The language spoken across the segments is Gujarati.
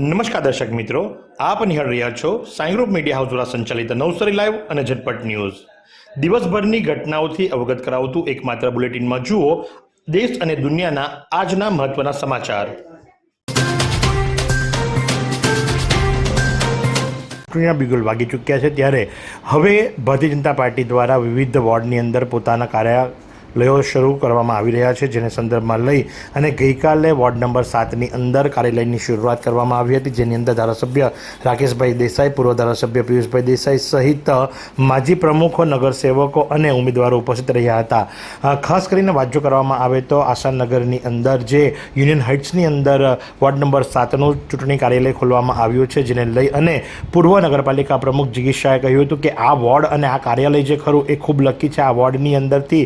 નમસ્કાર દર્શક મિત્રો, આપ નિહાળ રહ્યા છો સાઈ ગ્રુપ મીડિયા હાઉસ દ્વારા સંચાલિત નવસારી લાઈવ અને ઝટપટ ન્યૂઝ. દિવસભરની ઘટનાઓથી અવગત કરાવતું એકમાત્ર બુલેટિનમાં જુઓ દેશ અને દુનિયાના આજના મહત્વના સમાચાર. ચૂંટણીના બિગુલ વાગી ચૂક્યા છે, ત્યારે હવે ભારતીય જનતા પાર્ટી દ્વારા વિવિધ વોર્ડની અંદર પોતાના કાર્યાલયો શરૂ કરવામાં આવી રહ્યા છે, જેને સંદર્ભમાં લઈ અને ગઈકાલે વોર્ડ નંબર 7ની અંદર કાર્યાલયની શરૂઆત કરવામાં આવી હતી, જેની અંદર ધારાસભ્ય રાકેશભાઈ દેસાઈ, પૂર્વ ધારાસભ્ય પિયુષભાઈ દેસાઈ સહિત માજી પ્રમુખો, નગરસેવકો અને ઉમેદવારો ઉપસ્થિત રહ્યા હતા. ખાસ કરીને વાત જો કરવામાં આવે તો આશાનગરની અંદર જે યુનિયન હાઇટ્સની અંદર વોર્ડ નંબર 7નું ચૂંટણી કાર્યાલય ખોલવામાં આવ્યું છે, જેને લઈ અને પૂર્વ નગરપાલિકા પ્રમુખ જિગીશ શાહે કહ્યું હતું કે આ વોર્ડ અને આ કાર્યાલય જે ખરું એ ખૂબ લકી છે. આ વોર્ડની અંદરથી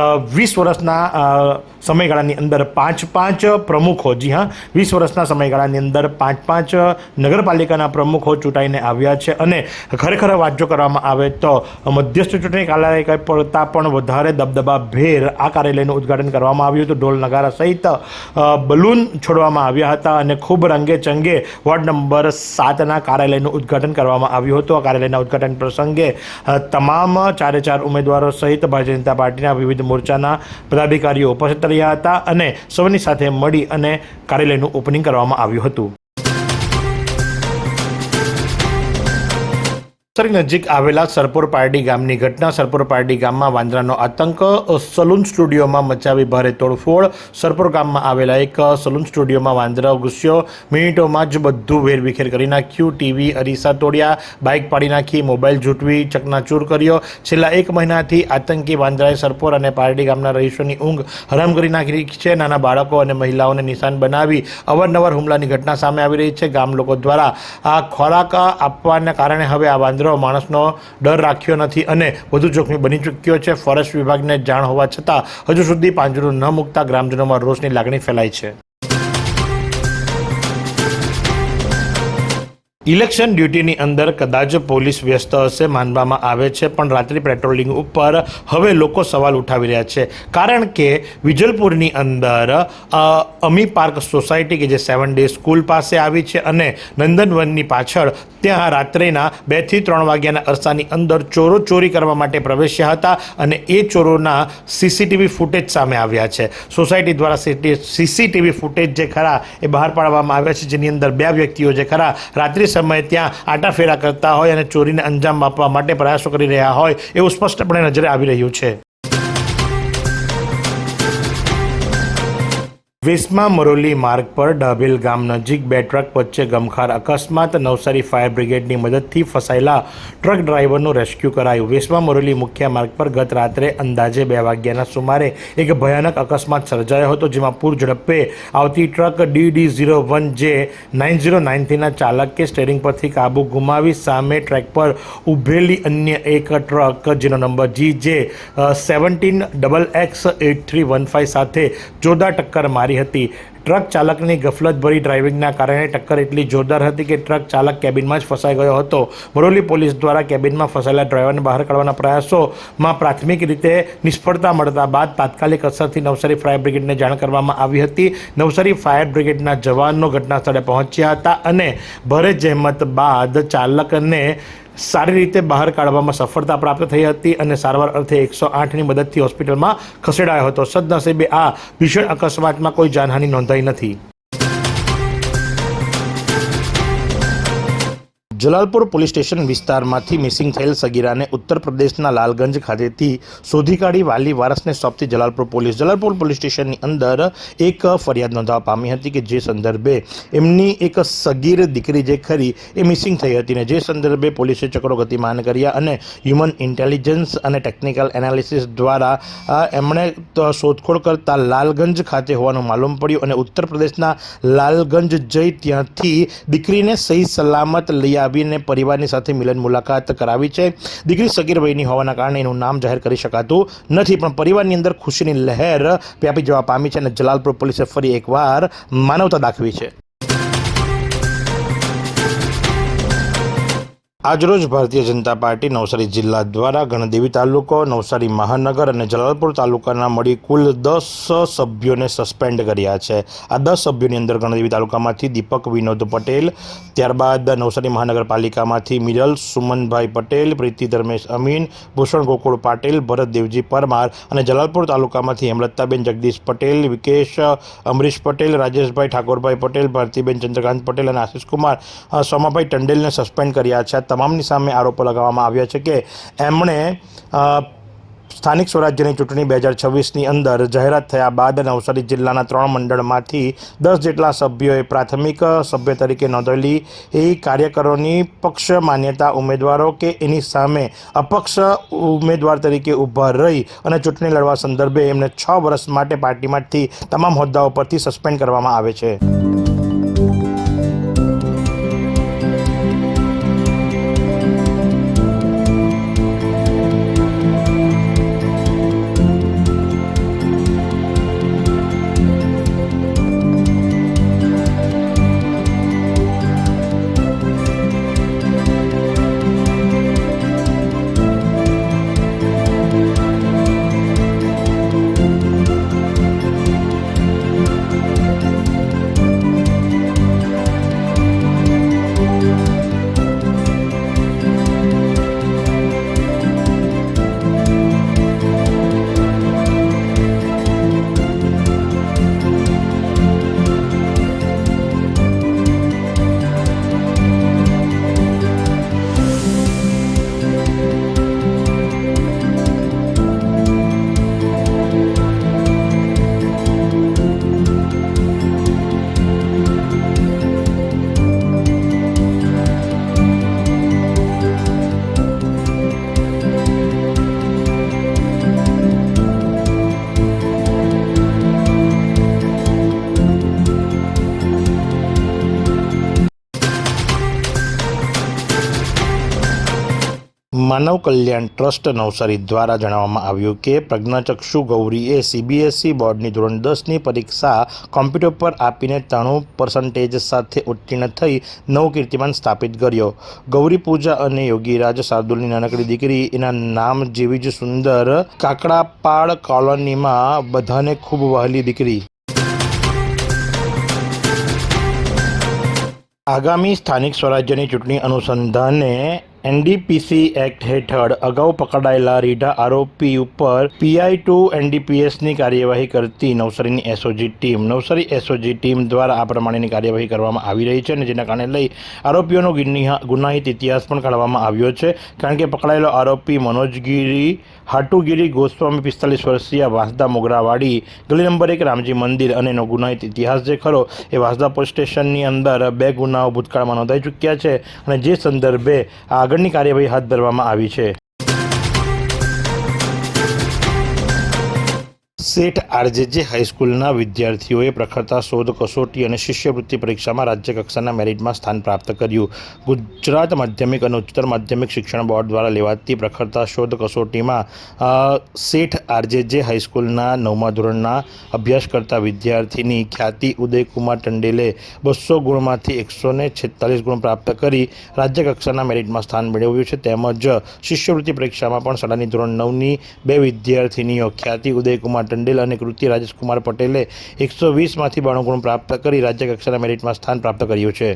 20 વર્ષના સમયગાળાની અંદર 5 પ્રમુખો, જી હા, 20 વર્ષના સમયગાળાની અંદર 5 નગરપાલિકાના પ્રમુખો ચૂંટાઈને આવ્યા છે. અને ખરેખર વાત જો કરવામાં આવે તો મધ્યસ્થ ચૂંટણી કાર્યાલય કરતાં પણ વધારે દબદબાભેર આ કાર્યાલયનું ઉદ્ઘાટન કરવામાં આવ્યું હતું. ઢોલ નગારા સહિત બલૂન છોડવામાં આવ્યા હતા અને ખૂબ રંગે ચંગે વોર્ડ નંબર 7ના કાર્યાલયનું ઉદ્ઘાટન કરવામાં આવ્યું હતું. આ કાર્યાલયના ઉદ્ઘાટન પ્રસંગે તમામ 4 ઉમેદવારો સહિત ભારતીય જનતા પાર્ટીના વિવિધ મોરચાના પદાધિકારીઓ ઉપસ્થિત રહ્યા હતા અને સૌની સાથે મળી અને કાર્યાલયનું ઓપનિંગ કરવામાં આવ્યું હતું. નવસારી નજીક આવેલા સરપોર પારડી ગામની ઘટના. સરપોર પારડી ગામમાં વાંદરાનો આતંક. સલૂન સ્ટુડિયોમાં મચાવી ભારે તોડફોડ. સરપોર ગામમાં આવેલા એક સલૂન સ્ટુડિયોમાં વાંદરાઓ ઘૂસ્યો. મિનિટોમાં જ બધું વેરવિખેર કરી નાખ્યું. ટીવી, અરીસા તોડ્યા, બાઇક પાડી નાખી, મોબાઈલ ઝૂંટવી ચકનાચૂર કર્યો. છેલ્લા 1 મહિનાથી આતંકી વાંદરાએ સરપોર અને પારડી ગામના રહીશોની ઊંઘ હરામ કરી નાખી છે. નાના બાળકો અને મહિલાઓને નિશાન બનાવી અવારનવાર હુમલાની ઘટના સામે આવી રહી છે. ગામ લોકો દ્વારા આ ખોરાક આપવાના કારણે હવે આ વાંદરો માણસનો ડર રાખ્યો નથી અને વધુ જોખમી બની ચૂક્યો છે. ફોરેસ્ટ વિભાગને જાણ હોવા છતાં હજુ સુધી પાંજરું ન મૂકતા ગ્રામજનોમાં રોષની લાગણી ફેલાઈ છે. ઇલેક્શન ડ્યુટીની અંદર કદાચ પોલીસ વ્યસ્ત હશે માનવામાં આવે છે, પણ રાત્રિ પેટ્રોલિંગ ઉપર હવે લોકો સવાલ ઉઠાવી રહ્યા છે. કારણ કે વિજલપુરની અંદર અમી પાર્ક સોસાયટી કે જે 7 ડે સ્કૂલ પાસે આવી છે અને નંદનવનની પાછળ ત્યાં રાત્રિના 2 થી 3 વાગ્યાના અરસાની અંદર ચોરો ચોરી કરવા માટે પ્રવેશ્યા હતા અને એ ચોરોના સીસીટીવી ફૂટેજ સામે આવ્યા છે. સોસાયટી દ્વારા સીસીટીવી ફૂટેજ જે ખરા એ બહાર પાડવામાં આવ્યા છે, જેની અંદર 2 વ્યક્તિઓ જે ખરા રાત્રિ સમયે ત્યાં આટાફેરા કરતા હોય અને ચોરીને અંજામ આપવા માટે પ્રયાસો કરી રહ્યા હોય એવું સ્પષ્ટપણે નજરે આવી રહ્યું છે. વેસમા મરોલી માર્ગ પર ડાભેલ ગામ નજીક 2 ટ્રક વચ્ચે ગમખાર અકસ્માત. નવસારી ફાયર બ્રિગેડની મદદથી ફસાયેલા ટ્રક ડ્રાઈવરનું રેસ્ક્યુ કરાયું. વેસમા મરોલી મુખ્ય માર્ગ પર ગત રાત્રે અંદાજે 2 વાગ્યાના સુમારે એક ભયાનક અકસ્માત સર્જાયો હતો, જેમાં પૂર ઝડપે આવતી ટ્રક DD01J9093ના ચાલકે સ્ટેરિંગ પરથી કાબુ ગુમાવી સામે ટ્રેક પર ઊભેલી અન્ય એક ટ્રક જેનો નંબર GJ17XX8315 સાથે જોરદાર ટક્કર મારી હતી. ટ્રક ચાલકની ગફલતભરી ડ્રાઇવિંગના કારણે ટક્કર એટલી જોરદાર હતી કે ટ્રક ચાલક કેબિનમાં જ ફસાઈ ગયો હતો. મરોલી પોલીસ દ્વારા કેબિનમાં ફસાયેલા ડ્રાઈવરને બહાર કાઢવાના પ્રયાસોમાં પ્રાથમિક રીતે નિષ્ફળતા મળતા બાદ તાત્કાલિક અસરથી નવસારી ફાયર બ્રિગેડને જાણ કરવામાં આવી હતી. નવસારી ફાયર બ્રિગેડના જવાનો ઘટના સ્થળે પહોંચ્યા હતા અને ભારે જહેમત બાદ ચાલકને સારી રીતે બહાર કાઢવામાં સફળતા પ્રાપ્ત થઈ હતી અને સારવાર અર્થે 108ની મદદથી હોસ્પિટલમાં ખસેડાયો હતો. સદનસીબે આ ભીષણ અકસ્માતમાં કોઈ જાનહાનિ નોંધાઈ નથી. જલાલપુર પોલીસ સ્ટેશન વિસ્તારમાંથી મિસિંગ થયેલ સગીરાને ઉત્તર પ્રદેશના લાલગંજ ખાતેથી શોધી કાઢી વાલી વારસને સોંપતી જલાલપુર પોલીસ. જલાલપુર પોલીસ સ્ટેશનની અંદર એક ફરિયાદ નોંધવા પામી હતી કે જે સંદર્ભે એમની એક સગીર દીકરી જે ખરી એ મિસિંગ થઈ હતી ને જે સંદર્ભે પોલીસે ચક્રો ગતિમાન કર્યા અને હ્યુમન ઇન્ટેલિજન્સ અને ટેકનિકલ એનાલિસિસ દ્વારા એમણે શોધખોળ કરતા લાલગંજ ખાતે હોવાનું માલુમ પડ્યું અને ઉત્તર પ્રદેશના લાલગંજ જઈ ત્યાંથી દીકરીને સહી સલામત લઈ આવીને પરિવારની સાથે મિલન મુલાકાત કરાવી છે. દીકરી સગીર વયની હોવાના કારણે એનું નામ જાહેર કરી શકાતું નથી, પણ પરિવારની અંદર ખુશીની લહેર વ્યાપી જવા પામી છે અને જલાલપુર પોલીસે ફરી એકવાર માનવતા દાખવી છે. આજરોજ ભારતીય જનતા પાર્ટી નવસારી જિલ્લા દ્વારા ગણદેવી તાલુકો, નવસારી મહાનગર અને જલાલપુર તાલુકાના મળી કુલ 10 સભ્યોને સસ્પેન્ડ કર્યા છે। આ 10 સભ્યોની અંદર ગણદેવી તાલુકામાંથી દીપક વિનોદ પટેલ, ત્યારબાદ નવસારી મહાનગરપાલિકામાંથી મિરલ સુમનભાઈ પટેલ, પ્રીતિ ધર્મેશ અમીન, ભૂષણ ગોકુળ પાટીલ, ભરત દેવજી પરમાર અને જલાલપુર તાલુકામાંથી હેમલતાબેન જગદીશ પટેલ, વિકેશ અમરીશ પટેલ, રાજેશભાઈ ઠાકોરભાઈ પટેલ, ભારતીબેન ચંદ્રકાંત પટેલ અને આશિષકુમાર સોમાભાઈ ટંડેલને સસ્પેન્ડ કર્યા છે। તમામની સામે આરોપો લગાવવામાં આવ્યા છે કે એમણે સ્થાનિક સ્વરાજ્યની ચૂંટણી 2026ની અંદર જાહેરાત થયા બાદ નવસારી જિલ્લાના 3 મંડળમાંથી 10 જેટલા સભ્યોએ પ્રાથમિક સભ્ય તરીકે નોંધાયેલી એ કાર્યકરોની પક્ષ માન્યતા ઉમેદવારો કે એની સામે અપક્ષ ઉમેદવાર તરીકે ઊભા રહી અને ચૂંટણી લડવા સંદર્ભે એમને 6 વર્ષ માટે પાર્ટીમાંથી તમામ હોદ્દાઓ પરથી સસ્પેન્ડ કરવામાં આવે છે। માનવ કલ્યાણ ટ્રસ્ટ નવસારી દ્વારા જણાવવામાં આવ્યું કે પ્રજ્ઞાચક્ષુ ગૌરીએ CBSE બોર્ડની ધોરણ 10ની પરીક્ષા કોમ્પ્યુટર પર આપીને 93% સાથે ઉત્તીર્ણ થઈ નવો કીર્તિમાન સ્થાપિત કર્યો। ગૌરી પૂજા અને યોગીરાજ શાર્દુલની નાનકડી દીકરી એના નામ જેવી જ સુંદર કાકડાપાડ કોલોનીમાં બધાને ખૂબ વહાલી દીકરી। આગામી સ્થાનિક સ્વરાજ્યની ચૂંટણી અનુસંધાને NDPC એક્ટ હેઠળ અગાઉ પકડાયેલા રીઢા આરોપી ઉપર PI2 NDPSની કાર્યવાહી કરતી નવસારીની નવસારી SOG ટીમ દ્વારા આ પ્રમાણેની કાર્યવાહી કરવામાં આવી રહી છે અને જેના કારણે લઈ આરોપીઓનો ગુનાહિત ઇતિહાસ પણ કાઢવામાં આવ્યો છે। કારણ કે પકડાયેલો આરોપી મનોજગીરી હાટુગીરી ગોસ્વામી 45 વર્ષીય વાંસદા મોગરાવાડી ગલી નંબર 1 રામજી મંદિર અને એનો ગુનાહિત ઇતિહાસ જે ખરો એ વાંસદા પોલીસ સ્ટેશનની અંદર 2 ગુનાઓ ભૂતકાળમાં નોંધાઈ ચૂક્યા છે અને જે સંદર્ભે આગળની કાર્યવાહી હાથ ધરવામાં આવી છે। સેઠ RJJ હાઈસ્કૂલના વિદ્યાર્થીઓએ પ્રખરતા શોધ કસોટી અને શિષ્યવૃત્તિ પરીક્ષામાં રાજ્યકક્ષાના મેરિટમાં સ્થાન પ્રાપ્ત કર્યું। ગુજરાત માધ્યમિક અને ઉચ્ચતર માધ્યમિક શિક્ષણ બોર્ડ દ્વારા લેવાતી પ્રખરતા શોધ કસોટીમાં સેઠ RJJ હાઈસ્કૂલના 9મા ધોરણના અભ્યાસ કરતા વિદ્યાર્થીની ખ્યાતિ ઉદયકુમાર ટંડેલે 200 ગુણમાંથી 146 ગુણ પ્રાપ્ત કરી રાજ્યકક્ષાના મેરિટમાં સ્થાન મેળવ્યું છે। તેમજ શિષ્યવૃત્તિ પરીક્ષામાં પણ શાળાની ધોરણ 9ની 2 વિદ્યાર્થીનીઓ ખ્યાતિ ઉદયકુમાર ટંડેલ અને કૃતિ રાજેશકુમાર પટેલે 120માંથી 92 ગુણ પ્રાપ્ત કરી રાજ્યકક્ષાના મેરિટમાં સ્થાન પ્રાપ્ત કર્યું છે।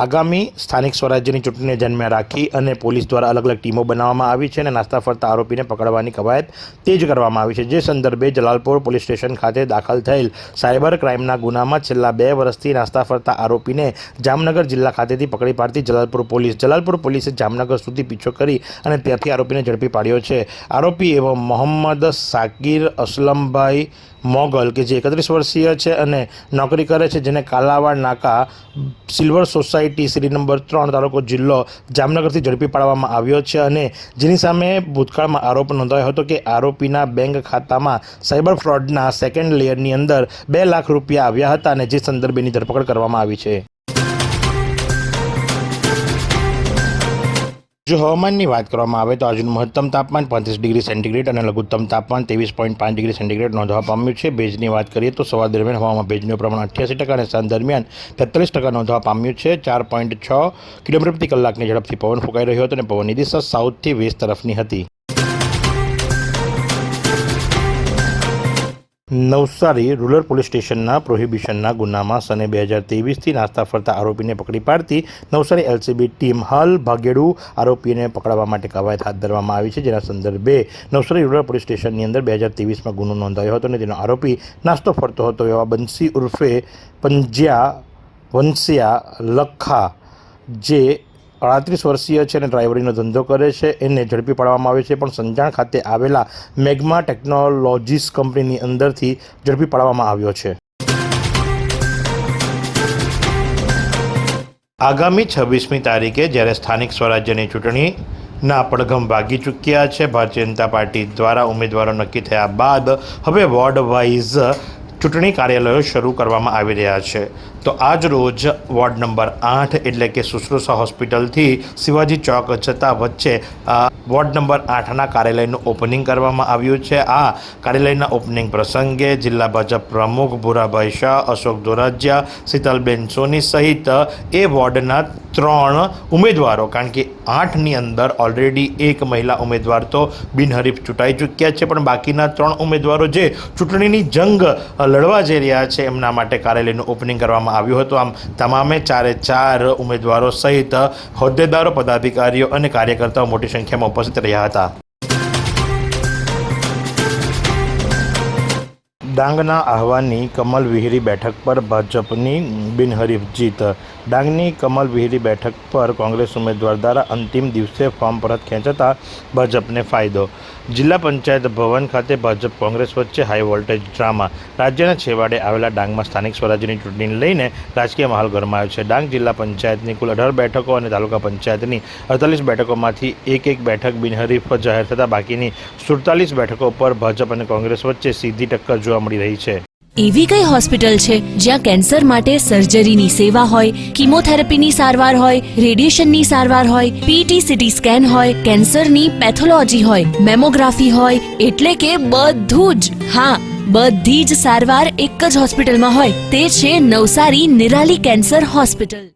આગામી સ્થાનિક સ્વરાજ્યની ચૂંટણીને ધ્યાનમાં રાખી અને પોલીસ દ્વારા અલગ અલગ ટીમો બનાવવામાં આવી છે અને નાસ્તા ફરતા આરોપીને પકડવાની કવાયત તેજ કરવામાં આવી છે। જે સંદર્ભે જલાલપુર પોલીસ સ્ટેશન ખાતે દાખલ થયેલ સાયબર ક્રાઇમના ગુનામાં છેલ્લા 2 વર્ષથી નાસ્તા ફરતા આરોપીને જામનગર જિલ્લા ખાતેથી પકડી પાડતી જલાલપુર પોલીસે જામનગર સુધી પીછો કરી અને ત્યાંથી આરોપીને ઝડપી પાડ્યો છે। આરોપી એવો મોહમ્મદ સાકિર અસલમભાઈ મોગલ કે જે 31 વર્ષીય છે અને નોકરી કરે છે, જેને કાલાવાડ નાકા સિલ્વર સોસાયટી શ્રી નંબર 3 તાલુકો જિલ્લો જામનગરથી ઝડપી પાડવામાં આવ્યો છે અને જેની સામે ભૂતકાળમાં આરોપ નોંધાયો હતો કે આરોપીના બેંક ખાતામાં સાયબર ફ્રોડના સેકન્ડ લેયરની અંદર 2 લાખ રૂપિયા આવ્યા હતા અને જે સંદર્ભેની ધરપકડ કરવામાં આવી છે। જો હવામાનની વાત કરવામાં આવે તો આજનું મહત્તમ તાપમાન 35 ડિગ્રી સેન્ટીગ્રેડ અને લઘુત્તમ તાપમાન 23.5 ડિગ્રી સેન્ટીગ્રેડ નોંધવા પામ્યું છે. ભેજની વાત કરીએ તો સવાર દરમિયાન હવામાં ભેજનું પ્રમાણ 88% અને સાંજ દરમિયાન 43% નોંધવા પામ્યું છે. 4.6 કિલોમીટર પ્રતિ કલાકની ઝડપથી પવન ફૂંકાઈ રહ્યો હતો અને પવનની દિશા સાઉથથી વેસ્ટ તરફની હતી. નવસારી રૂરલ પોલીસ સ્ટેશનના પ્રોહિબિશનના ગુનામાં સને 2023થી નાસ્તા ફરતા આરોપીને પકડી પાડતી નવસારી એલસીબી ટીમ હાલ ભાગેડુ આરોપીને પકડવા માટે કવાયત હાથ ધરવામાં આવી છે. જેના સંદર્ભે નવસારી રૂરલ પોલીસ સ્ટેશનની અંદર 2023માં ગુનો નોંધાયો હતો અને તેનો આરોપી નાસ્તો ફરતો હતો એવા બંસી ઉર્ફે વંશિયા લખા, જે 38 વર્ષીય છે અને ડ્રાઈવરીનો ધંધો કરે છે, એને ઝડપી પાડવામાં આવે છે. પણ સંજાણ ખાતે આવેલા મેગ્મા ટેકનોલોજીસ કંપનીની અંદરથી ઝડપી પાડવામાં આવ્યો છે. આગામી 26મી તારીખે જ્યારે સ્થાનિક સ્વરાજ્યની ચૂંટણીના પડઘમ ભાગી ચૂક્યા છે, ભારતીય જનતા પાર્ટી દ્વારા ઉમેદવારો નક્કી થયા બાદ હવે વોર્ડ વાઇઝ ચૂંટણી કાર્યાલયો શરૂ કરવામાં આવી રહ્યા છે. તો આજ રોજ વોર્ડ નંબર 8 એટલે કે સુશ્રુષા હોસ્પિટલથી શિવાજી ચોક જતા વચ્ચે વોર્ડ નંબર 8ના કાર્યાલયનું ઓપનિંગ કરવામાં આવ્યું છે. આ કાર્યાલયના ઓપનિંગ પ્રસંગે જિલ્લા ભાજપ પ્રમુખ ભૂરાભાઈ શાહ, અશોક ધોરાજીયા, શીતલબેન સોની સહિત એ વોર્ડના 3 ઉમેદવારો, કારણ કે 8ની અંદર ઓલરેડી એક મહિલા ઉમેદવાર તો બિનહરીફ ચૂંટાઈ ચૂક્યા છે, પણ બાકીના 3 ઉમેદવારો જે ચૂંટણીની જંગ લડવા જઈ રહ્યા છે એમના માટે કાર્યાલયનું ઓપનિંગ કરવામાં આવ્યું હતું. આમ તમામે 4 ઉમેદવારો સહિત હોદ્દેદારો, પદાધિકારીઓ અને કાર્યકર્તાઓ મોટી સંખ્યામાં ઉપસ્થિત રહ્યા હતા. ડાંગના આહવાની કમલ વિહિરી બેઠક પર ભાજપની બિનહરીફ જીત. ડાંગની કમલ વિહિરી બેઠક પર કોંગ્રેસ ઉમેદવાર દ્વારા અંતિમ દિવસે ફોર્મ પરત ખેંચાતા ભાજપને ફાયદો. જિલ્લા પંચાયત ભવન ખાતે ભાજપ કોંગ્રેસ વચ્ચે હાઈ વોલ્ટેજ ડ્રામા. રાજ્યના છેવાડે આવેલા ડાંગમાં સ્થાનિક સ્વરાજ્યની ચૂંટણીને લઈને રાજકીય માહોલ ગરમાયો છે. ડાંગ જિલ્લા પંચાયતની કુલ 18 બેઠકો અને તાલુકા પંચાયતની 48 બેઠકોમાંથી એક બેઠક બિનહરીફ જાહેર થતાં બાકીની 47 બેઠકો પર ભાજપ અને કોંગ્રેસ વચ્ચે સીધી ટક્કર જોવા મળી રહી છે. એવી કઈ હોસ્પિટલ છે જ્યાં કેન્સર માટે સર્જરીની સેવા હોય, કીમોથેરાપીની સારવાર હોય, રેડિયેશનની સારવાર હોય, પીટી સીટી સ્કેન હોય, કેન્સરની પેથોલોજી હોય, મેમોગ્રાફી હોય, એટલે કે બધું જ. હા, બધી જ સારવાર એક જ હોસ્પિટલમાં હોય. તે છે નવસારી નિરાલી કેન્સર હોસ્પિટલ.